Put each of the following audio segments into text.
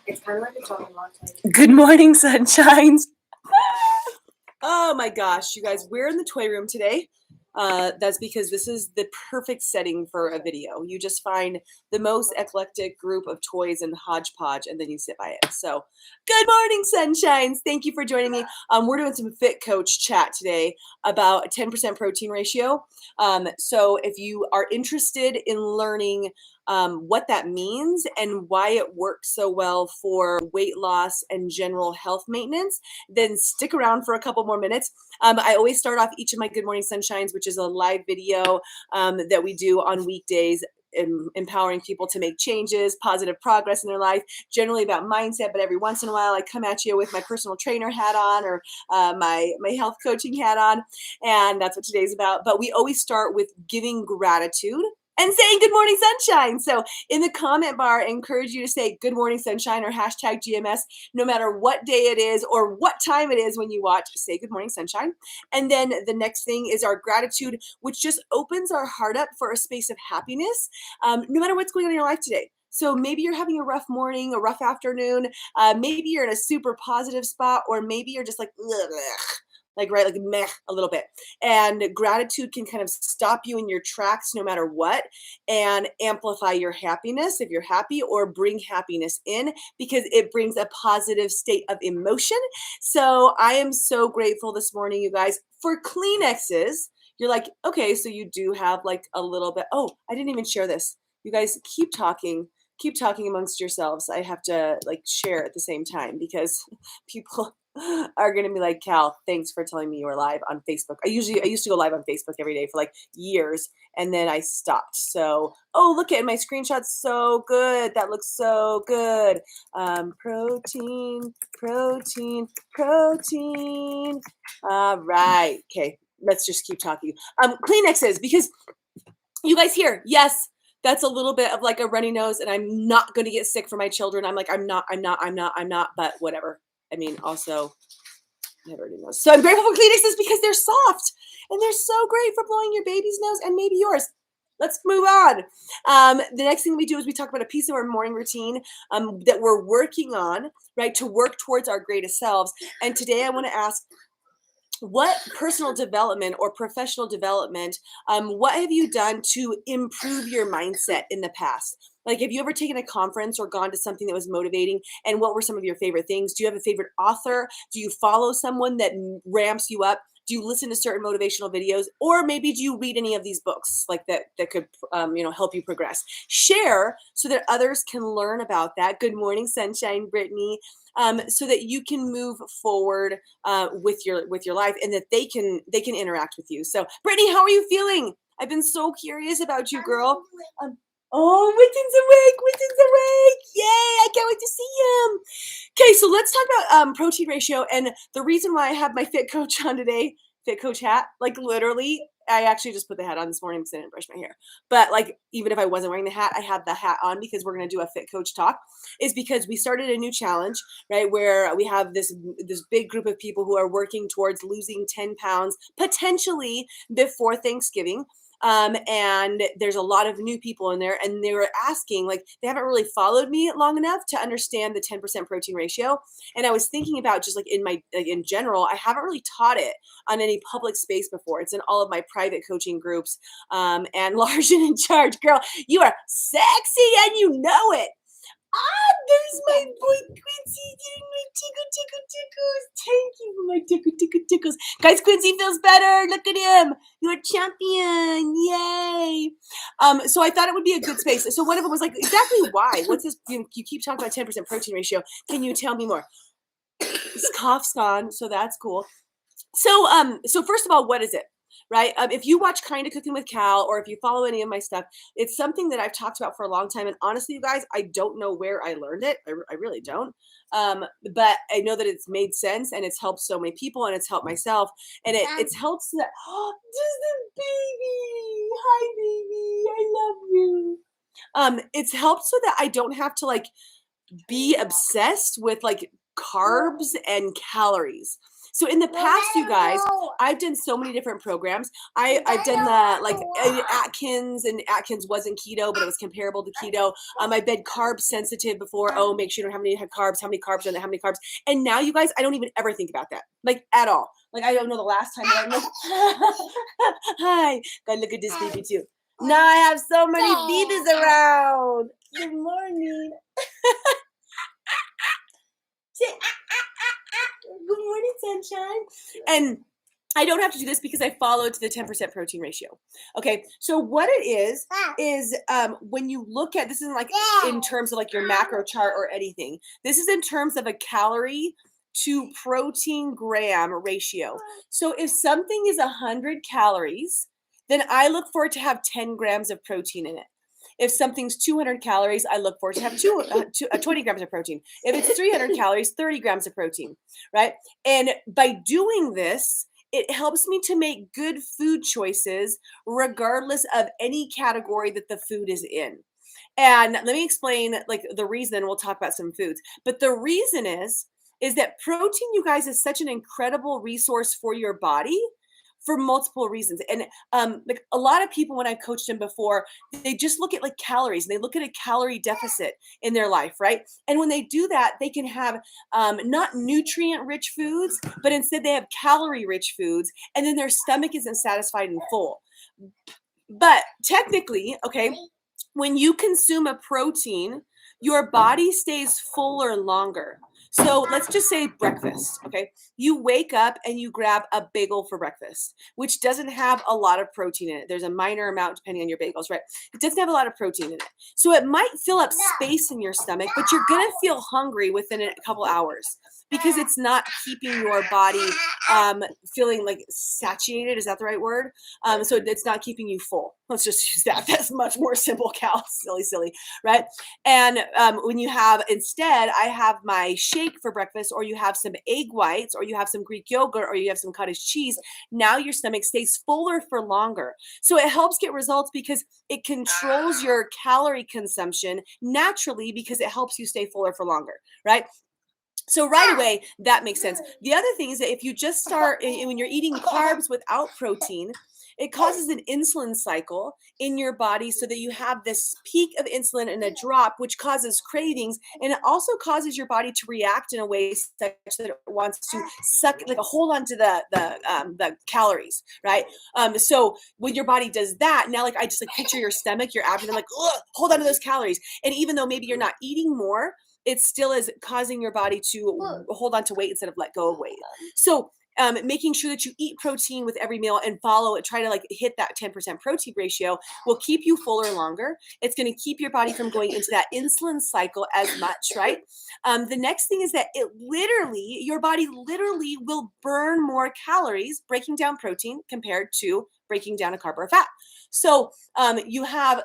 It's kind of like a Johnny latte. Good morning, sunshines. Oh my gosh, you guys, we're in the toy room today. That's because this is the perfect setting for a video. You just find the most eclectic group of toys and hodgepodge, and then you sit by it. So, good morning, sunshines. Thank you for joining me. We're doing some Fitt Coach chat today about a 10% protein ratio. So, if you are interested in learning what that means and why it works so well for weight loss and general health maintenance, then stick around for a couple more minutes. I always start off each of my Good Morning Sunshines, which is a live video that we do on weekdays, empowering people to make changes, positive progress in their life, generally about mindset. But every once in a while, I come at you with my personal trainer hat on or my health coaching hat on, and that's what today's about. But we always start with giving gratitude and saying good morning, sunshine. So in the comment bar, I encourage you to say good morning, sunshine, or hashtag GMS, no matter what day it is or what time it is when you watch, say good morning, sunshine. And then the next thing is our gratitude, which just opens our heart up for a space of happiness, no matter what's going on in your life today. So maybe you're having a rough morning, a rough afternoon, maybe you're in a super positive spot, or maybe you're just like, ugh, like meh a little bit. And gratitude can kind of stop you in your tracks no matter what and amplify your happiness if you're happy, or bring happiness in because it brings a positive state of emotion. So I am so grateful this morning, you guys, for Kleenexes. You're like, okay, so you do have like a little bit. Oh, I didn't even share this. You guys keep talking amongst yourselves. I have to like share at the same time because people are going to be like, Cal, thanks for telling me you were live on Facebook. I used to go live on Facebook every day for like years, and then I stopped. So, oh, look at my screenshot's so good. That looks so good. Protein. All right. Okay. Let's just keep talking. Kleenexes, because you guys hear, yes, that's a little bit of like a runny nose, and I'm not going to get sick for my children. I'm like, I'm not, but whatever. I mean, also, I already know. So I'm grateful for Kleenexes because they're soft and they're so great for blowing your baby's nose and maybe yours. Let's move on. The next thing we do is we talk about a piece of our morning routine that we're working on, right, to work towards our greatest selves. And today I want to ask, what personal development or professional development, what have you done to improve your mindset in the past? Like, have you ever taken a conference or gone to something that was motivating? And what were some of your favorite things? Do you have a favorite author? Do you follow someone that ramps you up? Do you listen to certain motivational videos? Or maybe do you read any of these books like that could help you progress? Share so that others can learn about that. Good morning, sunshine, Brittany. So that you can move forward with your life, and that they can interact with you. So, Brittany, how are you feeling? I've been so curious about you, girl. Oh, Witten's awake! Yay! I can't wait to see him. Okay, so let's talk about protein ratio, and the reason why I have my Fitt Coach on today, Fitt Coach hat, like literally. I actually just put the hat on this morning because I didn't brush my hair. But like, even if I wasn't wearing the hat, I had the hat on because we're going to do a Fitt Coach talk, is because we started a new challenge, right? Where we have this big group of people who are working towards losing 10 pounds, potentially before Thanksgiving. And there's a lot of new people in there, and they were asking, like, they haven't really followed me long enough to understand the 10% protein ratio. And I was thinking about just like in general, I haven't really taught it on any public space before. It's in all of my private coaching groups. And Larson in charge, girl, you are sexy and you know it. Ah, there's my boy Quincy doing my tickles. Thank you for my tickles. Guys, Quincy feels better. Look at him. You're a champion. Yay. So I thought it would be a good space. So one of them was like, exactly why? What's this? You keep talking about 10% protein ratio. Can you tell me more? His cough's gone, so that's cool. So first of all, what is it? Right? If you watch Kinda Cooking with Cal, or if you follow any of my stuff, it's something that I've talked about for a long time. And honestly, you guys, I don't know where I learned it. I really don't. But I know that it's made sense, and it's helped so many people, and it's helped myself. And it's helped so that, oh, just a baby. Hi, baby. I love you. It's helped so that I don't have to like be obsessed with like carbs and calories. So in the past, you guys, I've done so many different programs. I've done the like Atkins, and Atkins wasn't keto, but it was comparable to keto. I've been carb sensitive before. Oh, make sure you don't have any carbs. How many carbs are there? How many carbs? And now, you guys, I don't even ever think about that, like at all. Like I don't know the last time that I'm like, hi, gotta look at this baby too. Now I have so many babies around. Good morning. Good morning, sunshine. And I don't have to do this because I follow to the 10% protein ratio. Okay, so what it is when you look at, this isn't like in terms of like your macro chart or anything. This is in terms of a calorie to protein gram ratio. So if something is 100 calories, then I look for it to have 10 grams of protein in it. If something's 200 calories, I look for it to have 20 grams of protein. If it's 300 calories, 30 grams of protein, right? And by doing this, it helps me to make good food choices regardless of any category that the food is in. And let me explain like the reason. We'll talk about some foods. But the reason is that protein, you guys, is such an incredible resource for your body for multiple reasons. And like a lot of people, when I coached them before, they just look at like calories and they look at a calorie deficit in their life, right? And when they do that, they can have not nutrient rich foods, but instead they have calorie rich foods, and then their stomach isn't satisfied and full. But technically, okay, when you consume a protein, your body stays fuller longer. So let's just say breakfast, okay? You wake up and you grab a bagel for breakfast, which doesn't have a lot of protein in it. There's a minor amount depending on your bagels, right? It doesn't have a lot of protein in it. So it might fill up space in your stomach, but you're gonna feel hungry within a couple hours because it's not keeping your body feeling like satiated. Is that the right word? So it's not keeping you full. Let's just use that. That's much more simple, Cal. Silly, right? And when you have, instead, I have my shake for breakfast, or you have some egg whites, or you have some Greek yogurt, or you have some cottage cheese. Now your stomach stays fuller for longer. So it helps get results because it controls your calorie consumption naturally because it helps you stay fuller for longer, right? So right away, that makes sense. The other thing is that if you just start, when you're eating carbs without protein, it causes an insulin cycle in your body so that you have this peak of insulin and a drop, which causes cravings. And it also causes your body to react in a way such that it wants to suck, like a hold on to the calories, right? So when your body does that, now like I just like picture your stomach, your abdomen, like, ugh, hold on to those calories. And even though maybe you're not eating more, it still is causing your body to hold on to weight instead of let go of weight. So making sure that you eat protein with every meal and follow it, try to like hit that 10% protein ratio will keep you fuller longer. It's going to keep your body from going into that insulin cycle as much, right? The next thing is that your body literally will burn more calories breaking down protein compared to breaking down a carb or a fat. So you have,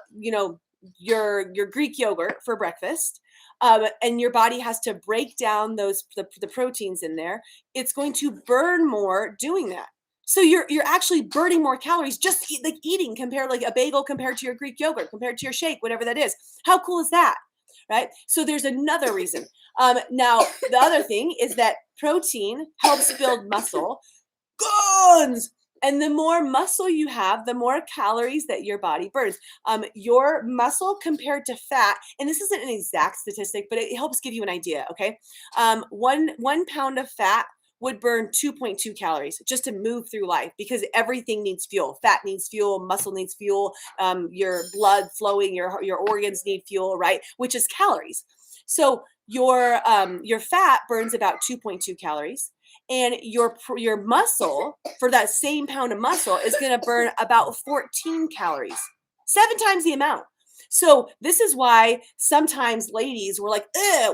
your Greek yogurt for breakfast. And your body has to break down the proteins in there. It's going to burn more doing that. So you're actually burning more calories just eating compared, like a bagel compared to your Greek yogurt, compared to your shake, whatever that is. How cool is that? Right? So there's another reason. Now, the other thing is that protein helps build muscle. Guns! And the more muscle you have, the more calories that your body burns. Your muscle compared to fat, and this isn't an exact statistic, but it helps give you an idea, okay? 1 pound of fat would burn 2.2 calories just to move through life because everything needs fuel. Fat needs fuel, muscle needs fuel, your blood flowing, your organs need fuel, right? Which is calories. So your fat burns about 2.2 calories. And your muscle for that same pound of muscle is going to burn about 14 calories, 7 times the amount. So this is why sometimes ladies were like,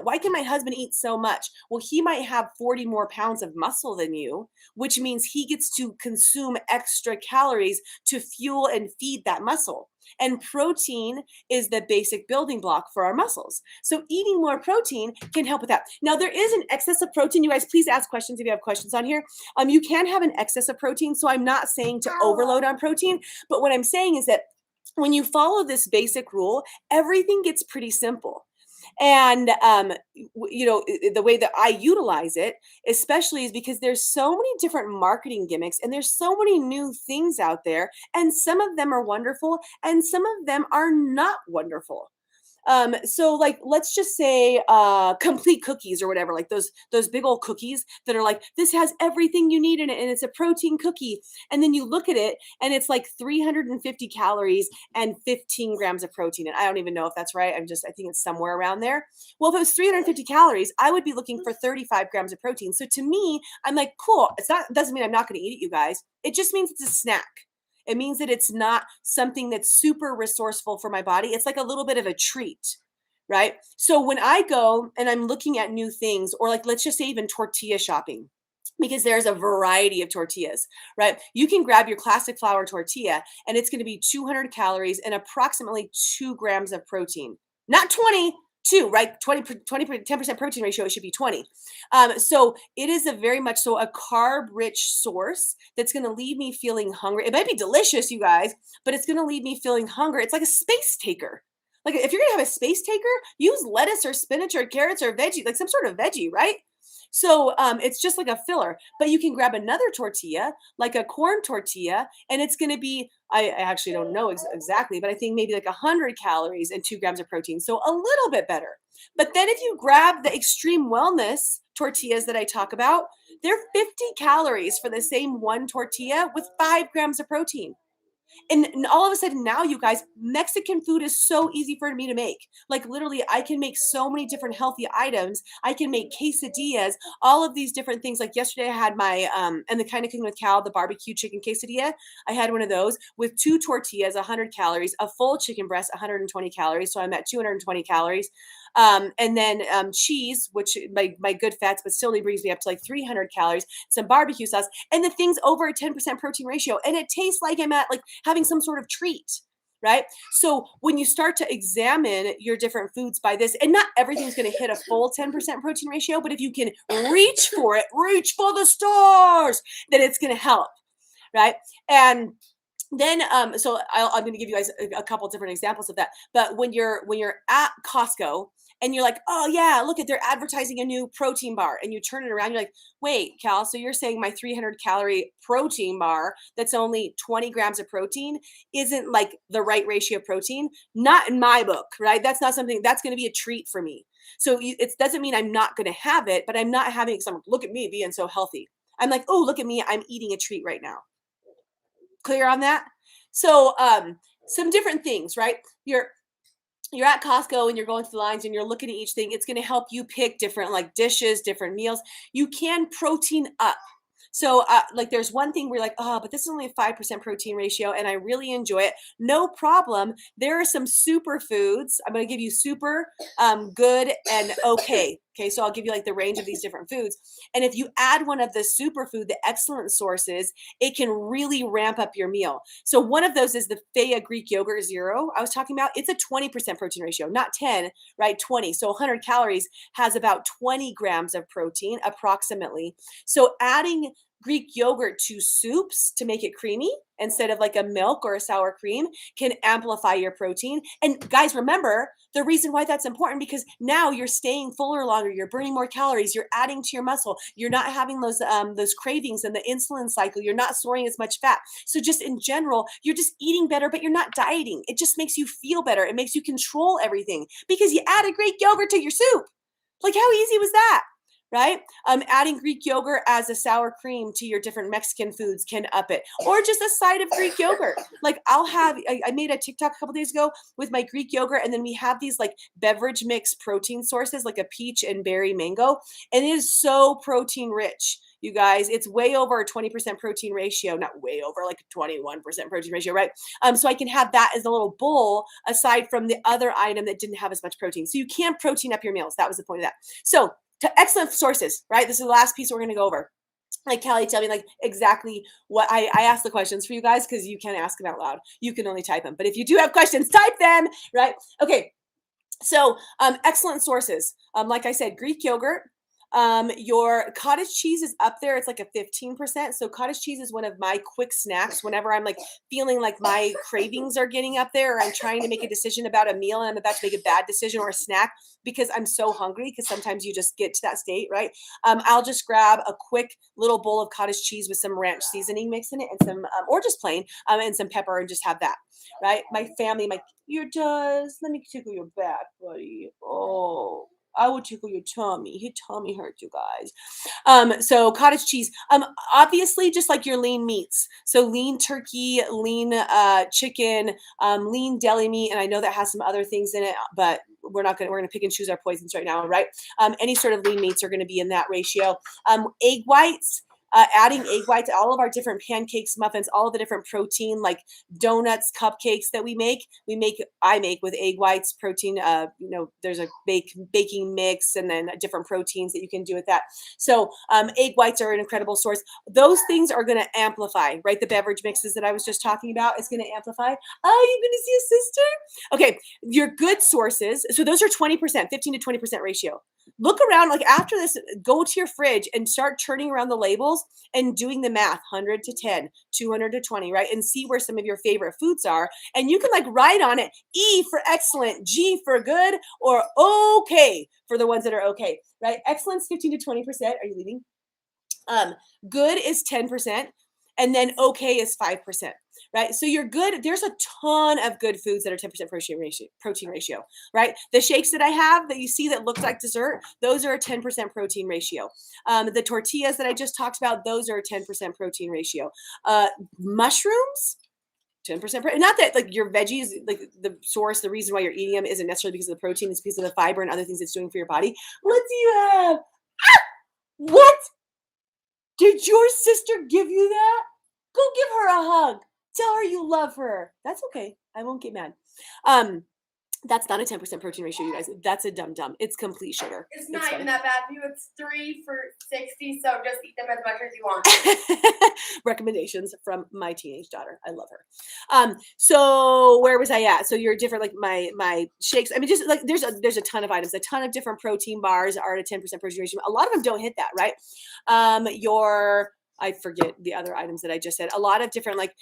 why can my husband eat so much? Well, he might have 40 more pounds of muscle than you, which means he gets to consume extra calories to fuel and feed that muscle. And protein is the basic building block for our muscles. So eating more protein can help with that. Now, there is an excess of protein. You guys, please ask questions if you have questions on here. You can have an excess of protein. So I'm not saying to overload on protein, but what I'm saying is that when you follow this basic rule, everything gets pretty simple. And the way that I utilize it, especially, is because there's so many different marketing gimmicks and there's so many new things out there, and some of them are wonderful and some of them are not wonderful. So like let's just say complete cookies or whatever, like those big old cookies that are like, this has everything you need in it and it's a protein cookie. And then you look at it and it's like 350 calories and 15 grams of protein. And I don't even know if that's right. I think it's somewhere around there. Well, if it was 350 calories, I would be looking for 35 grams of protein. So to me, I'm like, cool. Doesn't mean I'm not going to eat it, you guys. It just means it's a snack. It means that it's not something that's super resourceful for my body. It's like a little bit of a treat, right? So when I go and I'm looking at new things, or like let's just say even tortilla shopping, because there's a variety of tortillas, right? You can grab your classic flour tortilla and it's going to be 200 calories and approximately 2 grams of protein. Not 20, 2, right? 10% protein ratio, it should be 20. So it is a very much so a carb-rich source that's going to leave me feeling hungry. It might be delicious, you guys, but it's going to leave me feeling hungry. It's like a space taker. Like if you're going to have a space taker, use lettuce or spinach or carrots or veggie, like some sort of veggie, right? So it's just like a filler, but you can grab another tortilla, like a corn tortilla, and it's going to be, I actually don't know exactly, but I think maybe like 100 calories and 2 grams of protein. So a little bit better. But then if you grab the extreme wellness tortillas that I talk about, they're 50 calories for the same one tortilla with 5 grams of protein. And all of a sudden now, you guys, Mexican food is so easy for me to make. Like literally, I can make so many different healthy items. I can make quesadillas, all of these different things. Like yesterday, I had my and the kind of cooking with Cal, the barbecue chicken quesadilla. I had one of those with 2 tortillas, 100 calories, a full chicken breast, 120 calories. So I'm at 220 calories. And then cheese, which my good fats, but still brings me up to like 300 calories, some barbecue sauce, and the thing's over a 10% protein ratio. And it tastes like I'm at like having some sort of treat. Right. So when you start to examine your different foods by this, and not everything's going to hit a full 10% protein ratio, but if you can reach for it, reach for the stars, then it's going to help. Right. And then so I'm going to give you guys a couple different examples of that. But when you're at Costco and you're like, oh yeah, look at, they're advertising a new protein bar, and you turn it around, you're like, wait, Cal, so you're saying my 300 calorie protein bar that's only 20 grams of protein isn't like the right ratio of protein? Not in my book, right? That's not something that's going to be a treat for me. So it doesn't mean I'm not going to have it, but I'm not having it because I'm, look at me being so healthy. I'm like, oh, look at me, I'm eating a treat right now. Clear on that? So some different things, right? You're at Costco and you're going through the lines and you're looking at each thing. It's going to help you pick different like dishes, different meals. You can protein up. So like there's one thing where you're like, oh, but this is only a 5% protein ratio and I really enjoy it. No problem. There are some superfoods. I'm going to give you super, good, and okay. Okay, so I'll give you like the range of these different foods. And if you add one of the superfood, the excellent sources, it can really ramp up your meal. So one of those is the Faya Greek Yogurt Zero I was talking about. It's a 20% protein ratio, not 10, right? 20. So 100 calories has about 20 grams of protein approximately. So adding Greek yogurt to soups to make it creamy instead of like a milk or a sour cream can amplify your protein. And guys, remember the reason why that's important, because now you're staying fuller longer, you're burning more calories, you're adding to your muscle, you're not having those cravings and the insulin cycle, you're not storing as much fat. So just in general, you're just eating better, but you're not dieting. It just makes you feel better. It makes you control everything because you added Greek yogurt to your soup. Like how easy was that? Right? Adding Greek yogurt as a sour cream to your different Mexican foods can up it, or just a side of Greek yogurt. Like I made a TikTok a couple days ago with my Greek yogurt, and then we have these like beverage mix protein sources, like a peach and berry mango, and it is so protein rich. You guys, it's way over a 20% protein ratio, not way over, like a 21% protein ratio, right? So I can have that as a little bowl aside from the other item that didn't have as much protein. So you can protein up your meals. That was the point of that. So to excellent sources, right? This is the last piece we're going to go over. Like Callie, tell me like exactly what I asked the questions for you guys, because you can't ask them out loud. You can only type them. But if you do have questions, type them, right? Okay. So excellent sources. Like I said, Greek yogurt, Your cottage cheese is up there. It's like a 15%. So cottage cheese is one of my quick snacks whenever I'm like feeling like my cravings are getting up there, or I'm trying to make a decision about a meal and I'm about to make a bad decision or a snack because I'm so hungry, because sometimes you just get to that state, right? I'll just grab a quick little bowl of cottage cheese with some ranch seasoning mix in it and some, or just plain, and some pepper, and just have that, right? My family, you does, let me tickle your back, buddy. Oh, I would tickle your tummy. Your tummy hurts, you guys. So cottage cheese. Obviously, just like your lean meats. So lean turkey, lean chicken, lean deli meat, and I know that has some other things in it, but we're gonna pick and choose our poisons right now, right? Any sort of lean meats are gonna be in that ratio. Egg whites. Adding egg whites, all of our different pancakes, muffins, all of the different protein, like donuts, cupcakes that I make with egg whites, protein. There's a baking mix, and then different proteins that you can do with that. So egg whites are an incredible source. Those things are going to amplify, right? The beverage mixes that I was just talking about is going to amplify. Oh, you're going to see a sister? Okay, your good sources. So those are 20%, 15 to 20% ratio. Look around, like after this, go to your fridge and start turning around the labels and doing the math, 100 to 10, 200 to 20, right? And see where some of your favorite foods are. And you can like write on it, E for excellent, G for good, or okay for the ones that are okay, right? Excellence, 15 to 20%. Are you leaving? Good is 10%. And then okay is 5%, right? So you're good. There's a ton of good foods that are 10% protein ratio, right? The shakes that I have that you see that look like dessert, those are a 10% protein ratio. The tortillas that I just talked about, those are a 10% protein ratio. Mushrooms, 10%. Not that like your veggies, like the source, the reason why you're eating them isn't necessarily because of the protein, it's because of the fiber and other things it's doing for your body. What do you have? Ah! What? Did your sister give you that? Go give her a hug. Tell her you love her. That's okay. I won't get mad. That's not a 10% protein ratio, you guys. That's a dum-dum. It's complete sugar. It's not even that bad for you. It's 3 for 60, so just eat them as much as you want. Recommendations from my teenage daughter. I love her. So where was I at? So you're different, like my shakes. I mean, just like there's a ton of items. A ton of different protein bars are at a 10% protein ratio. A lot of them don't hit that, right? I forget the other items that I just said. A lot of different like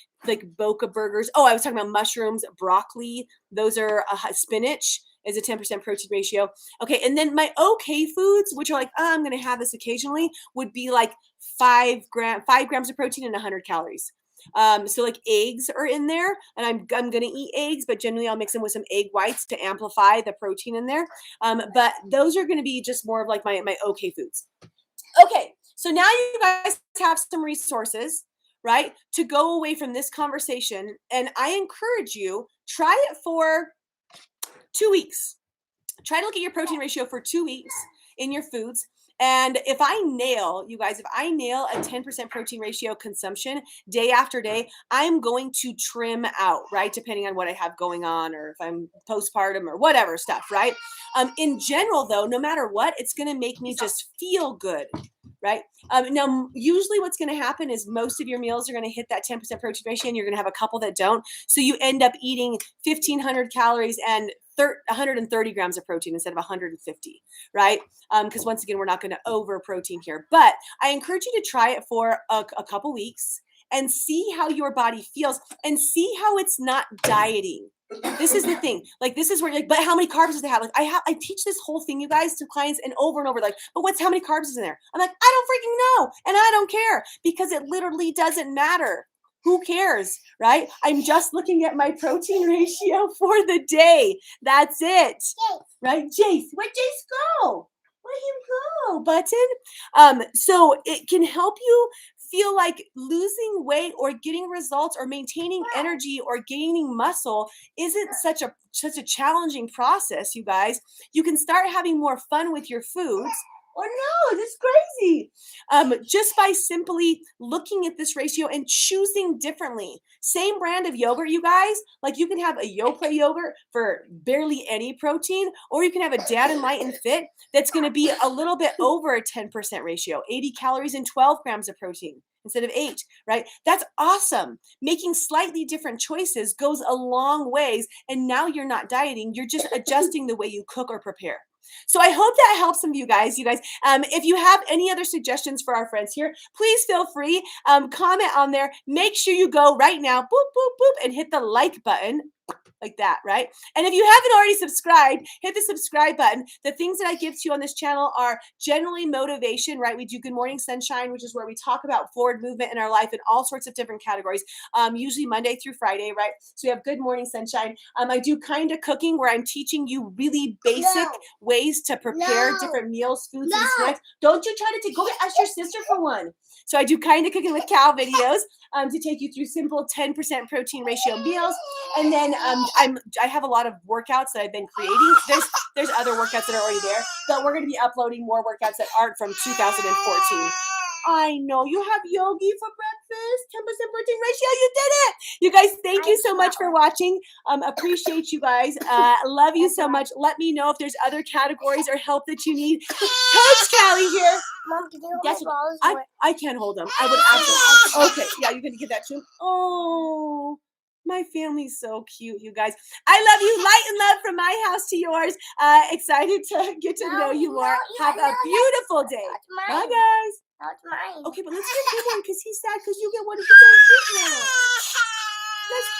Boca burgers. Oh, I was talking about mushrooms, broccoli. Those are spinach is a 10% protein ratio. Okay, and then my okay foods, which are like, oh, I'm going to have this occasionally, would be like 5 grams of protein and 100 calories. So like eggs are in there, and I'm going to eat eggs, but generally I'll mix them with some egg whites to amplify the protein in there. But those are going to be just more of like my okay foods. Okay, so now you guys have some resources, right, to go away from this conversation. And I encourage you, try it for 2 weeks. Try to look at your protein ratio for 2 weeks in your foods. And if I nail a 10% protein ratio consumption day after day, I'm going to trim out, right? Depending on what I have going on, or if I'm postpartum or whatever stuff, right? In general, though, no matter what, it's going to make me just feel good, right? Now, usually what's going to happen is most of your meals are going to hit that 10% protein ratio, and you're going to have a couple that don't. So you end up eating 1,500 calories and 130 grams of protein instead of 150, right? Because once again, we're not going to over protein here. But I encourage you to try it for a couple weeks and see how your body feels, and see how it's not dieting. This is the thing. Like, this is where you're like, but how many carbs does it have? Like, I teach this whole thing, you guys, to clients, and over, like, but how many carbs is in there? I'm like, I don't freaking know. And I don't care, because it literally doesn't matter. Who cares, right? I'm just looking at my protein ratio for the day. That's it, right? Jace, where'd Jace go? Where'd you go, Button? So it can help you feel like losing weight or getting results or maintaining energy or gaining muscle isn't such a challenging process, you guys. You can start having more fun with your foods. Oh no, this is crazy. Just by simply looking at this ratio and choosing differently. Same brand of yogurt, you guys. Like, you can have a Yoplait yogurt for barely any protein, or you can have a Dad and Light and Fit that's going to be a little bit over a 10% ratio, 80 calories and 12 grams of protein instead of 8, right? That's awesome. Making slightly different choices goes a long ways, and now you're not dieting. You're just adjusting the way you cook or prepare. So I hope that helps some of you guys. If you have any other suggestions for our friends here, please feel free. Comment on there. Make sure you go right now, boop, boop, boop, and hit the like button. Like that, right? And if you haven't already subscribed, hit the subscribe button. The things that I give to you on this channel are generally motivation, right? We do Good Morning Sunshine, which is where we talk about forward movement in our life in all sorts of different categories, usually Monday through Friday, right? So we have Good Morning Sunshine. I do Kind of Cooking, where I'm teaching you really basic ways to prepare different meals, foods, and snacks. Don't you try to go ask your sister for one. So I do Kind of Cooking with Cal videos to take you through simple 10% protein ratio meals. And then I have a lot of workouts that I've been creating. There's other workouts that are already there, but we're going to be uploading more workouts that aren't from 2014. I know you have yogi for breakfast, 10% protein ratio. You did it. You guys, thank you so much for watching. Appreciate you guys. Love you so much. Let me know if there's other categories or help that you need. Coach Caley here. Mom, can you Yes, hold balls? I can't hold them. I would absolutely. Okay, yeah, you're gonna give that to him. Oh, my family's so cute, you guys. I love you. Light and love from my house to yours. Excited to get to know you more. Have a beautiful day. Bye, guys. That's mine. Okay, but let's get him one because he's sad because you get one. He's so cute now. Let's